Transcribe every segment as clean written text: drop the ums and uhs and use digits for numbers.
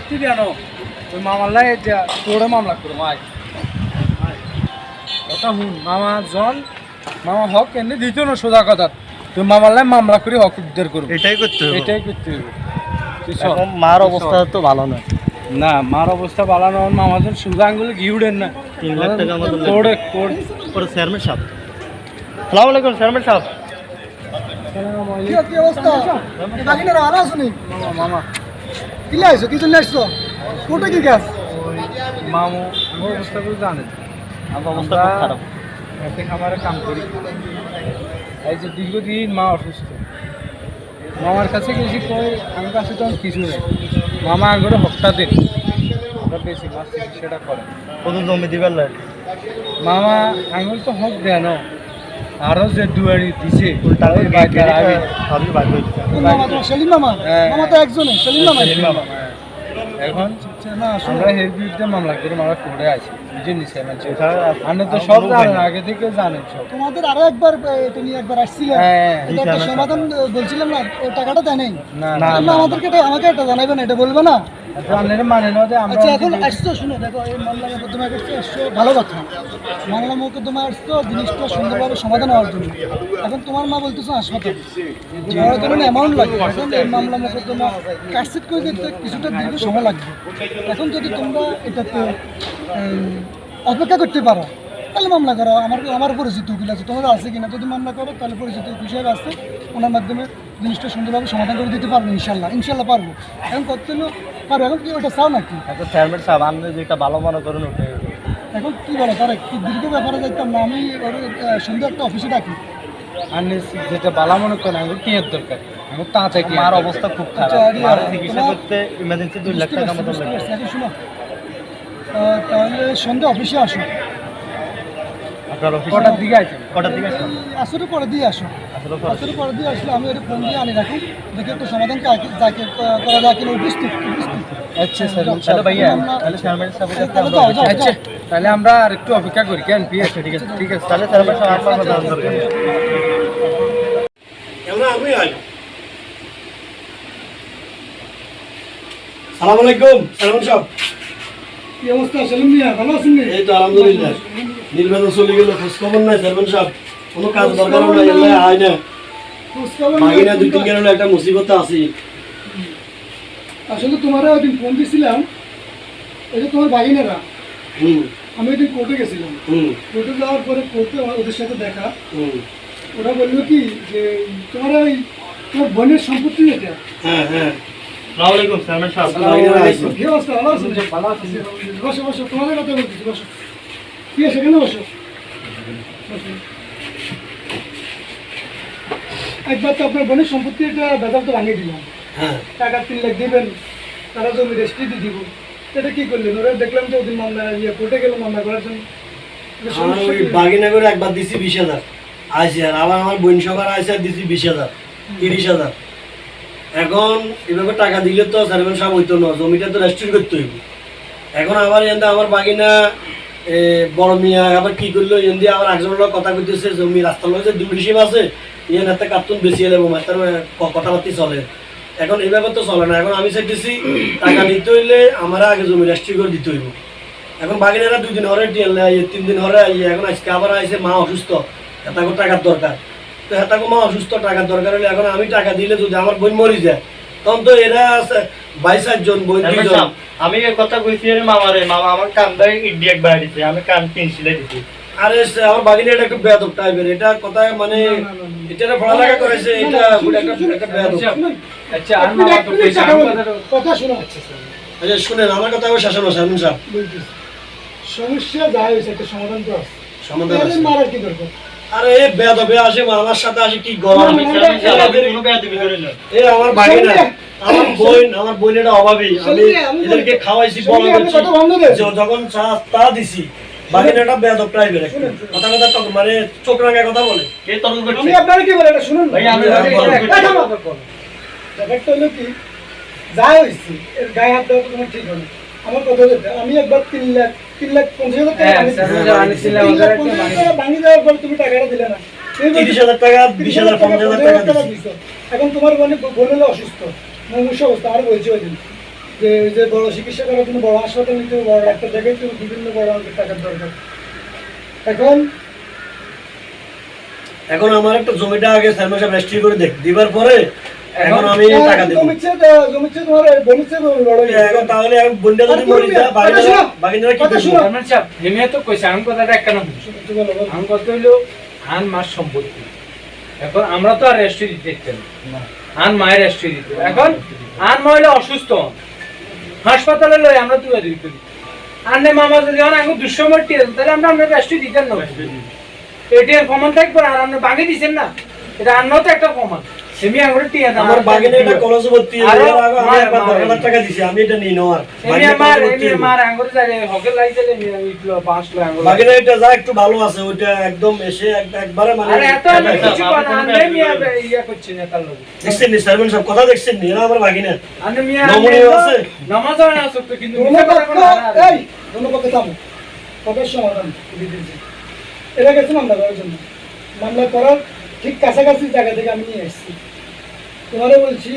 শাস্তি দেনো ওই মামাল্লাই তোরে মামলা করো ভাই কথা শুন মামা জন মামা হক এনে দিত না সোজা কথা তুই মামাল্লাই মামলা করে হক উদ্ধার করবো এটাই করতে হবে। এটাই করতে হবে এখন মার অবস্থা তো ভালো না। না মার অবস্থা ভালো না মামা জন সোজা আঙ্গুলে ঘি উঠেন না 3 লাখ টাকা আমাদের কোড়ে কোড় পরে চেয়ারম্যান সাহেব। আসসালামু আলাইকুম চেয়ারম্যান সাহেব। কি অবস্থা বাকিনারা ভালো আছো নি মামা মামা কি লাইছো কিছু নাইছো কোটা কি গাছ মামু আমার অবস্থাগুলো জানেন আমার অবস্থা খুব খারাপ। এতে খামারে কাম করি এই যে দীর্ঘদিন মা অসুস্থ মামার কাছে গেছি কই আমার কাছে তো কিছু নেই মামা আগে হপ্তা দিন আমরা বেশি মাছ সেটা করে কত জমি দিবার লাগে মামা আঙুল তো হক দেয় না আরো যে দুয়ারি দিছে টাকা বাইকার আগে আমি বাইক হইছে। কোন মামা তোমার সেলিম মামা হ্যাঁ। মামা তো একজনই সেলিম মামা মামা এখন না আমরা এর বিরুদ্ধে মামলা করে আমরা কোর্টে আছি বুঝে নিছি এছাড়া আপনি তো সব জানেন আগে থেকে জানেন সব তোমাদের আরো একবার এটা নিয়ে একবার আসছিলেন হ্যাঁ এটা একটা সমাধান বলছিলাম না ওই টাকাটা দেয় নাই না না না আমাদেরকে আমাকে এটা জানাবেন এটা বলবো না আপনারা মানে না যে আমরা আচ্ছা এখন আসছো শুনো দেখো এই মামলা মোকদ্দমা করতে আসছো ভালো কথা মামলা মোকদ্দমা আসছো জিনিসটা সুন্দরভাবে সমাধান হওয়ার জন্য এখন তোমার মা বলতেছো হাসপাতাল বড় ধরনের অ্যামাউন্ট লাগবে এখন এই মামলা মোকদ্দমা কাটসিট করে দিতে কিছুটা দীর্ঘ সময় লাগবে এখন যদি তোমরা এটাতে অপেক্ষা করতে পারো তাহলে মামলা করো আমার পরিচিত উকিল আছে তোমাদের আছে কিনা যদি মামলা করো তাহলে পরিচিত উকিল সাহেব আছে ওনার মাধ্যমে জিনিসটা সুন্দরভাবে সমাধান করে দিতে পারবো ইনশাল্লাহ পারবো এখন করতে হলেও পারবো এখন কি ওটা চাও নাকি এখন চেয়ারম্যান সাহেব আপনি যেটা ভালো মনে করেন ওটাই হবে। এখন কি বলো তারা কি দীর্ঘ ব্যাপারে যাইতাম না আমি ওর সন্ধ্যা একটা অফিসে ডাকি আনে যেটা বালা মনে করেন আমার কি এর দরকার আমার তাতে কি মার অবস্থা খুব খারাপ। আচ্ছা, আরে, মার চিকিৎসা তোমার- করতে ইমার্জেন্সি 2 লাখ টাকা মতো লাগে। এখন শুনো তাহলে সন্ধ্যা অফিসে আসো আপনার অফিস কটার দিকে আছে কটার দিকে আসবেন? আসলে পরে দিয়ে আসো আসলে পরে- আসলে পরে দিয়ে আসলে আমি ওটা ফোন দিয়ে আনি রাখুন দেখি একটা সমাধান যাকে করা যায় কিনা উপস্থিত আচ্ছা স্যার তাহলে ভাইয়া আমরা- তাহলে চেয়ারম্যান সাহেবের কাছে তাহলে আমরা যাও, যাও। আচ্ছা তাহলে আমরা আর একটু অপেক্ষা করি কেন ঠিক আছে ঠিক আছে তাহলে চেয়ারম্যান সাহেব আপনার কথা দরকার নেই। সালাম আলাইকুম সালাম সাহেব। কি অবস্থা সেলিম মিয়া ভালো আছেন নি? এই তো আলহামদুলিল্লাহ নির্বাচন চলে গেল খোঁজ খবর নাই চেয়ারম্যান সাহেব কোনো কাজ দরকার নাই এলে আয় না খোঁজখবর মাগি না নিয়ে 2-3 গেলে একটা মুসিবত আছে আসলে তোমার ওইদিন ফোন দিছিলাম এই যে তোমার বাগিনেরা হুম আমি ওইদিন কোর্টে গেছিলাম হুম কোর্টে যাওয়ার পরে কোর্টে ওদের সাথে দেখা হুম ওরা বললো কি যে তোমার বোনের সম্পত্তি এটা হ্যাঁ হ্যাঁ আসসালামু আলাইকুম চেয়ারম্যান সাহেব। বাগিনারা আছে। কি অবস্থা ভালো আছেন ভালো আছেন বসো বসো তোমাদের কথা বলতেছি বসো কি আছে কেন বসো বসো। একবার তো আপনার বোনের সম্পত্তি এটা বেজাল তো ভাঙিয়ে দিলাম হ্যাঁ টাকা 3 লাখ দিবেন তারা জমি রেস্টি দিয়ে দিব এটা কি করলেন ওরা দেখলাম যে ওদিন মামলা কোর্টে গেল মামলা করার জন্য এটা আমার সমস্যা ওই কি? বাগিনা করে একবার দিছি 20,000 আইসি আর আবার আমার বোন সবার আইসি আর দিছি 20,000 30,000 এখন এভাবে টাকা দিলে তো চেয়ারম্যান সাহেব হইতো না জমিটা তো রেজিস্ট্রি করতে হইব এখন আবার এনতে আমার বাগিনা বড় মিয়া আবার কি করলো এনদি আবার একজনের লোক কথা কইতেছে জমি রাস্তার লোক যে দুটি সীম আছে ইয়ান একটা কার্টুন বেশি এলে মাস্টার কথাবার্তি চলে এখন এইভাবে তো চলে না এখন আমি চাইতেছি টাকা দিতে হইলে আমার আগে জমি রেজিস্ট্রি করে দিতে হইব এখন বাগিনারা 2 দিন হরে টিএল 3 দিন হরে এখন আজকে আবার আইসে মা অসুস্থ এটাকে টাকার দরকার তো এটাকে মা অসুস্থ টাকার দরকার হলে এখন আমি টাকা দিলে যদি আমার বোন মরি যায় তখন তো এরা 22 জন বোন চেয়ারম্যান 2 জন সাহেব, আমি এই কথা কইছি রে মামারে মামা আমার কান্দায় ইডি একবার দিছে আমি কান পেন্সিলে দিছি। আরে আমার বাগিনা এটা একটু বেয়াদব টাইপের এটা কথা মানে এটা পড়ালেখা করেছে এটা একটা বেয়াদব আচ্ছা আর মামা তো পয়সা কথা শোনো আচ্ছা শুনেন আমার কথা আবার শাসন শাসন সাহেব বলতেছি সমস্যা যা হয়েছে একটা সমাধান তো আছে সমাধান তাহলে আছে মারার কি দরকার আরে এ বেয়াদবে আসে আমার সাথে আসে কি গরম আমি চেয়ারম্যান সাহেব আপনি কোনো বেয়াদবি করেন না। এ আমার বাগিনা আমার বোনেরা অভাবী আমি এদেরকে খাওয়াইছি বড় করেছি কথা বন্ধ দে যখন তা দিছি বাগিনাটা বেয়াদব টাইপের কথা কথা তো মানে চোখ রাঙা কথা বলে কে তর্ক আমি করছে? আপনারা কি বলে এটা শুনুন ভাই, আমি বলেন, বলেন। ব্যাপারটা হলো কি যা হয়েছে এর গায়ে হাত দেওয়া তো তোমার ঠিক হবে আমার কথা হচ্ছে আমি একবার 3,50,000 টাকা হ্যাঁ, ভাঙিয়ে স্যার, দিলাম। আনিছিলাম, 3,50,000 টাকা ভাঙিয়ে দেওয়ার পর তুমি টাকাটা দিলে না 30,000 টাকা 20,000 50,000 টাকা দিছি দিছো। এখন তোমার বোন হলো অসুস্থ মুমূর্ষ অবস্থা আর বলছি ওই দিন যে ওই যে বড় চিকিৎসা করার জন্য বড় হাসপাতাল নিতে হবে, বড় ডাক্তার দেখাইতে হবে, বিভিন্ন বড় অঙ্কের টাকার দরকার। এখন আমার একটা জমিটা আগে চেয়ারম্যান সাহেব রেজিস্ট্রি করে দিবার পরে এখন আমি টাকা দেব। জমিচ্ছে তোমার বলেছে বড় এখন তাহলে আমি বন্ডা যদি মরি যায় বাকিরা কি করবে? চেয়ারম্যান সাহেব হেমিয়া তো কইছে আমি কথাটা একটা না আমি কথা হইলো আন মাস সম্পত্তি এখন আমরা তো আর রেস্ট্রি দিতে না আন মায়ের রেস্ট্রি দিতে এখন আন মা হইলে অসুস্থ হাসপাতালে লই আমরা তুলে দিই আনে মামা যদি এখন আমি দুঃসময় টিয়ে তাহলে আমরা আপনার রেস্ট্রি দিতেন না এটিএম প্রমাণ থাকবে আর আপনি বাকি দিচ্ছেন না এটা আন্নাও তো একটা প্রমাণ সেমি আঙুরে টিয়া দাম আমার বাগিনে এটা কলেজে ভর্তি হয়ে আমি একবার 10,000 টাকা দিছি আমি এটা নিই নাও আর এমি আমার আঙুরে যায় হকে লাইছে আমি 5 লাখ আঙুর বাগিনে এটা যা একটু ভালো আছে ওইটা একদম এসে একবারে মানে আরে এত কিছু কোন আনলে মিয়া ইয়া করছে না তার লগে দেখছেন নি চেয়ারম্যান সাহেব কথা দেখছেন নি এরা আমার বাগিনে আনে মিয়া নমনীয় আছে নামাজ হয় না সত্য কিন্তু এই ধন্যবাদ থামো কবের সমাধান দিতেছি এটা গেছে মামলা করার জন্য মামলা করার ঠিক কাছাকাছি জায়গা থেকে আমি নিয়ে এসেছি তোমারে বলছি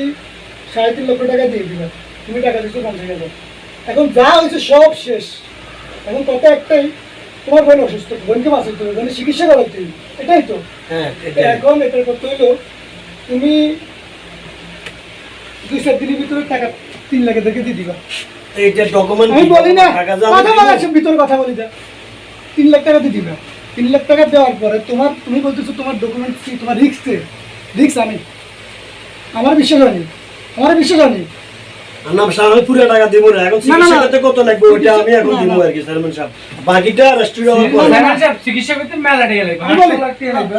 3.5 লক্ষ টাকা দিয়ে দিবে তুমি টাকা দিচ্ছ 50,000 এখন যা হয়েছে সব শেষ এখন কথা একটাই তোমার বোন অসুস্থ বোনকে বাঁচাতে হবে বোনের চিকিৎসা করাতে হবে এটাই তো হ্যাঁ এখন এটা করতে হইলো তুমি 2-4 দিনের ভিতরে টাকা 3 লাখ থেকে দিয়ে দিবা এইটা ডকুমেন্ট আমি বলি না টাকা কথা বলার ভিতরে কথা বলি যা 3 লাখ টাকা দিয়ে দিবা 3 লাখ টাকা দেওয়ার পরে তুমি বলতেছো তোমার ডকুমেন্টস কি তোমার রিস্ক আমি আমার বিশ্বাস হয়নি নাম সামনে পুরো টাকা দিব না এখন চিকিৎসাতে কত লাগবে ওইটা আমি এখন দিব আর কি চেয়ারম্যান সাহেব বাকিটা রেস্টুরেন্ট হবে চেয়ারম্যান সাহেব চিকিৎসা করতে মেলা টাকা লাগবে 5 লাখ টাকা লাগবে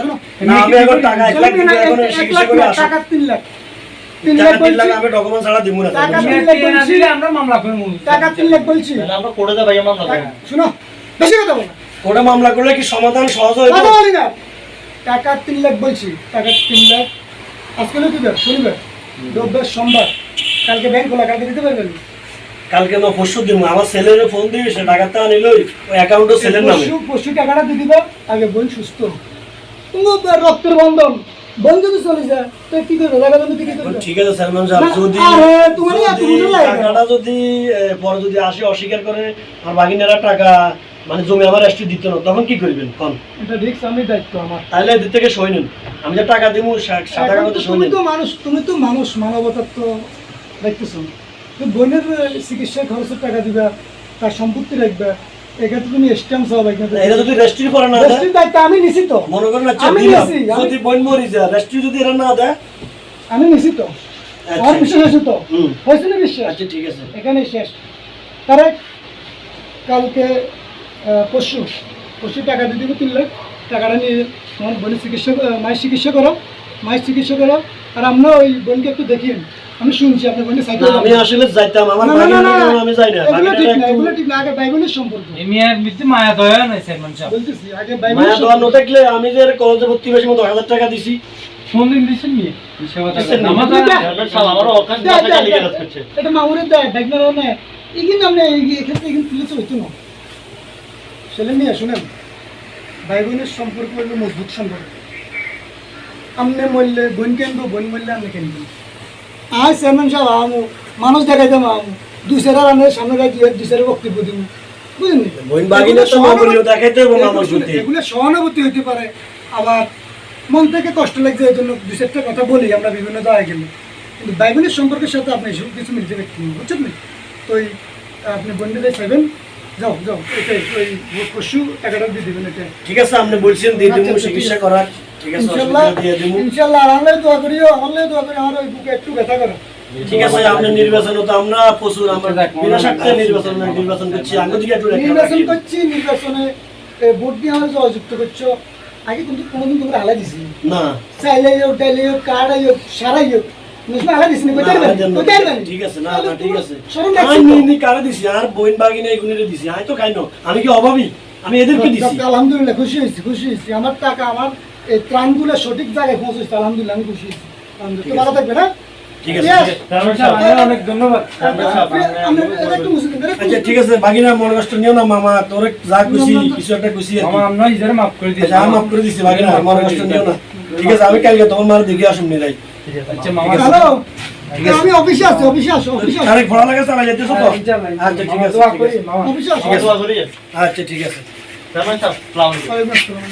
না আমি এখন টাকা 1 লাখ দিব এখন চিকিৎসা করে আসি টাকা 3 লাখ 3 লাখ আমি ডকুমেন্ট ছাড়া দিব না টাকা চেয়ারম্যান 3 লাখ বলছি আমরা মামলা করব টাকা 3 লাখ বলছি তাহলে আমরা কোর্টে যাই ভাইয়া মামলা দেব শুনো বেশি কথা বলো কোর্টে মামলা করলে কি সমাধান সহজ হবে কথা বলি না টাকা 3 লাখ বলছি টাকা 3 লাখ আজকে হলো কি বার শনিবার রোববার সোমবার কালকে ব্যাংক খোলা কালকে দিতে পারবেন কালকে না পরশু দিব আমার ছেলের ফোন দিবি সে টাকাটা নিলই ওই অ্যাকাউন্টে ছেলের নামে পরশু টাকাটা দিয়ে দিবা আগে বোন সুস্থ তুমি রক্তের বন্ধন বোন যদি চলে যায় তো কি করবে টাকা তুমি কি করবে ঠিক আছে চেয়ারম্যান সাহেব যদি তুমি এত যদি বুঝো লাগে টাকাটা যদি পরে যদি আসে অস্বীকার করে আর বাগিনারা টাকা মানে জমি আমার রেস্ট্রি দিত না তখন কি করবেন কোন এটা রিস্ক আমি দায়িত্ব আমার তাহলে এদিক থেকে সই নিন আমি যে টাকা দিব 7 টাকা মতো সই নিন তুমি তো মানুষ মানবতার তো দেখতেছো তুমি বোনের চিকিৎসা খরচের টাকা দিবা তার সম্পত্তি রাখবা এক্ষেত্রে তুমি স্ট্যাম্প সহ এরা যদি রেস্ট্রি করে না দেয় দায়িত্ব আমি নিছি তো মনে করেন আচ্ছা আমি দিলাম নিছি, যদি বোন মরি যায় রেস্ট্রি যদি এরা না দেয় আমি নিছি তো আমার বিশ্বাস আছে তো হুম হয়েছে না বিশ্বাস আচ্ছা ঠিক আছে এখানে শেষ তারে কালকে পরশু টাকা দিয়ে দিব 3 লাখ টাকাটা নিয়ে তোমার বোনের চিকিৎসা মায়ের চিকিৎসা করো আর আমরা ওই বোনকে একটু দেখিয়ে আমি শুনছি আপনার বোনের সাইকেল না, আমি আসলে যাইতাম আমার বাগিনা আমি যাই না এগুলো ঠিক না আগে বাইবেলের সম্পর্ক মিয়ার ভিতরে মায়া দয়া নাই চেয়ারম্যান সাহেব বলতেছি আগে মায়া বাইবেলের দেওয়ার ন থাকলে আমি যে কলেজে ভর্তি বেশি মতো 1000 টাকা দিছি ফোন দিন দিছেন নি সেবা দিছেন নি? নামাজ চেয়ারম্যান সাহেব আমারও অকাশ টাকা গালি করছে এটা মামুরের দেয় ডাকনার না এগিন আপনি এক্ষেত্রে এগিন তুলেছে হইতো না ছেলে নিয়ে শুনেন ভাই বোনের সম্পর্ক হলো মজবুত সম্পর্ক আমনে মরলে বোন কেনবো বোন মরলে আপনি কেনবেন আজ চেয়ারম্যান সাহেব আমু মানুষ দেখাইতে আমু দুসেরা রানের সামনে গাই দুসেরা বক্তব্য দিন বুঝলেন বোন বাগিনা তো মামুলিও দেখাইতে হবে মামার প্রতি এগুলো সহানুভূতি হতে পারে আবার মন থেকে কষ্ট লাগছে এই জন্য দু চারটা কথা বলি আমরা বিভিন্ন জায়গায় গেলে কিন্তু বাইবেলের সম্পর্কের সাথে আপনি সব কিছু মিলতে ব্যক্তি বুঝছেন না তো ওই আপনি বন্ধুদের চাইবেন যাও এটাই ওই পশু টাকাটা দিয়ে দেবেন এটা ঠিক আছে আপনি বলছেন দিয়ে দিব চিকিৎসা করার ঠিক আছে ইনশাল্লাহ অসুবিধা দিয়ে দিব ইনশাল্লাহ আর আমরাও দোয়া করি আমার ওই বুকে একটু ব্যথা করে ঠিক আছে আপনি নির্বাচন তো আমরা প্রচুর আমরা বিনা স্বার্থে নির্বাচন করছি আগে দিকে একটু নির্বাচন করছি নির্বাচনে ভোট দিয়ে আমরা জয়যুক্ত করছো আগে কিন্তু কোনোদিন তোমরা আলা দিছি না চাইলে হোক ডাইলে হোক কার্ড হোক সারাই হোক আলা দিছি না ঠিক আছে না না ঠিক আছে আমি নি কারে দিছি আর বইন বাগিনা এগুনিরে দিছি আমি তো খাইনো আমি কি অভাবী আমি এদেরকে দিছি আলহামদুলিল্লাহ খুশি হয়েছি আমার টাকা আমার এই ত্রাণগুলো সঠিক জায়গায় পৌঁছেছে আলহামদুলিল্লাহ আমি খুশি হয়েছি আলহামদুলিল্লাহ ভালো থাকবে না ঠিক আছে চেয়ারম্যান সাহেব আপনাকে অনেক ধন্যবাদ আচ্ছা ঠিক আছে বাগিনা মন কষ্ট নিও না মামা তোর যা খুশি কিছু একটা খুশি আর মামা আমরা ইজারে মাফ করে দিয়েছি যা মাফ করে দিছি বাগিনা মন কষ্ট নিও না ঠিক আছে আমি কালকে তোমার মার দেখে আসুন নি যাই আচ্ছা মামা হ্যালো আমি অফিসে আছি, অফিসে আসো, অফিসে আসো, তারিখ ভরা লাগে চালা যেতেছো তো? ইনশাআল্লাহ, আচ্ছা ঠিক আছে, দোয়া ঠিক করি আছে। মামা। অফিসে আসো। দোয়া করি যান। আচ্ছা ঠিক আছে। চেয়ারম্যান সাহেব, আসসালামু আলাইকুম। ওয়ালাইকুম আসসালাম।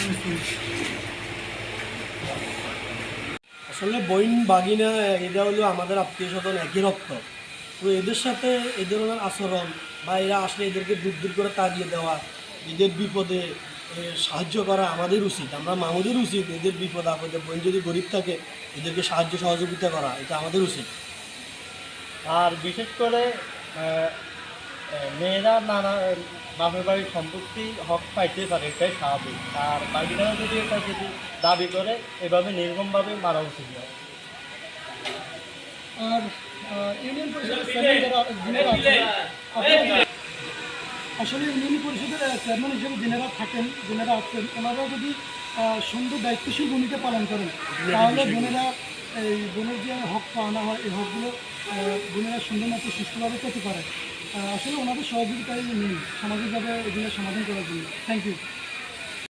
আসলে বইন বাগিনা এরা হলো আমাদের আত্মীয় স্বজন, একই রক্ত। তো এদের সাথে এই ধরনের আচরণ বা এরা আসলে এদেরকে দূর দূর করে তাড়িয়ে দেওয়া, এদের বিপদে সাহায্য করা আমাদের উচিত। আমরা মামুদের উচিত এদের বিপদ আপদে, বোন যদি গরিব থাকে এদেরকে সাহায্য সহযোগিতা করা, এটা আমাদের উচিত। আর বিশেষ করে মেয়েরা নানা বাপের বাড়ির সম্পত্তি হক পাইতে পারে, এটাই স্বাভাবিক। আর বাকিরাও যদি এটা যদি দাবি করে, এভাবে নির্মমভাবে মারা উচিত নয়। আর ইউনিয়ন পরিষদের চেয়ারম্যান যিনারা আছেন, আপনারা আসলে ইউনিয়ন পরিষদের চেয়ারম্যান হিসেবে যিনারা থাকেন, যিনারা আছেন, ওনারা যদি সুন্দর দায়িত্বশীল ভূমিকা পালন করেন, তাহলে বোনেরা এই বোনের যে হক পাওনা হয়, এই হকগুলো বোনেরা সুন্দর মতো সুষ্ঠুভাবে পেতে পারে। আসলে ওনাদের সহযোগিতাই নেই সামাজিকভাবে এগুলো সমাধান করার জন্য। Thank you.